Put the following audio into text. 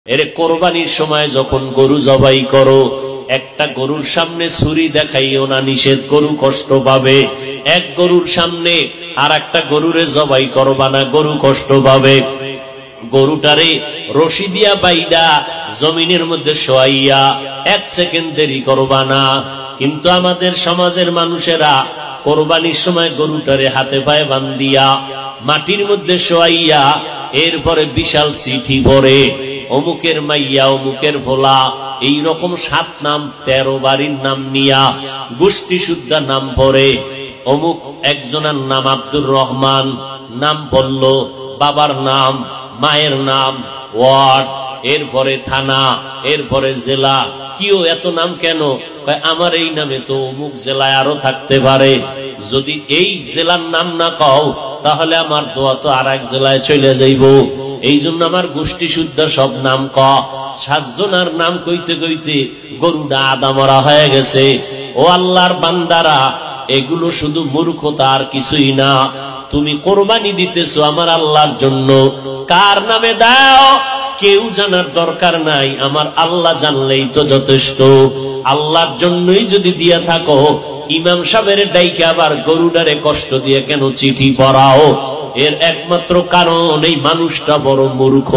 এর কোরবানির সময় যখন গরু জবাই করো, একটা গরুর সামনে ছুরি দেখাইও না, নিষেধ, গরু কষ্ট পাবে। এক গরুর সামনে আর একটা গরুরে জবাই করবা না, গরু কষ্ট পাবে। গরুটারে রশি দিয়া বাইদা জমিনের মধ্যে শোয়াইয়া 1 সেকেন্ড দেরি করবা না। কিন্তু আমাদের সমাজের মানুষেরা কোরবানির সময় গরুটারে হাতে পায়ে বান্ধিয়া মাটির মধ্যে শোয়াইয়া এরপরে বিশাল চিঠি পড়ে, অমুকের মাইয়া, অমুকের ভোলা, এইরকম 7 নাম 13 বাড়ির নাম নিয়া গোষ্ঠী শুদ্ধা নাম পড়ে। অমুক একজনের নাম আব্দুর রহমান, নাম পড়ল, বাবার নাম, মায়ের নাম, ওয়ার্ড, এরপরে থানা, এরপরে জেলা। কিও এত নাম কেন? আমার এই নামে তো অমুক জেলায় আরো থাকতে পারে। যদি এই জেলার নাম না কও তাহলে আমার দোয়া তো আর এক জেলায় চলে যাইব। এই জন্য আমার গোষ্ঠী শুদ্ধ সব নাম ক। 7 জনের নাম কইতে কইতে গরুটা আদা মরা হয়ে গেছে। ও আল্লাহর বান্দারা, এগুলো শুধু মূর্খতা আর কিছুই না। তুমি কোরবানি দিতেছো আমার আল্লাহর জন্য, কার নামে দাও কেউ জানার দরকার নাই, আমার আল্লাহ জানলেই তো যথেষ্ট। আল্লাহর জন্যই যদি দিয়া থাকো, ইমাম সাহেবের ডাইকে আবার গরুডারে কষ্ট দিয়ে কেন চিঠি পড়াও? এর একমাত্র কারণ এই মানুষটা বড় মূর্খ।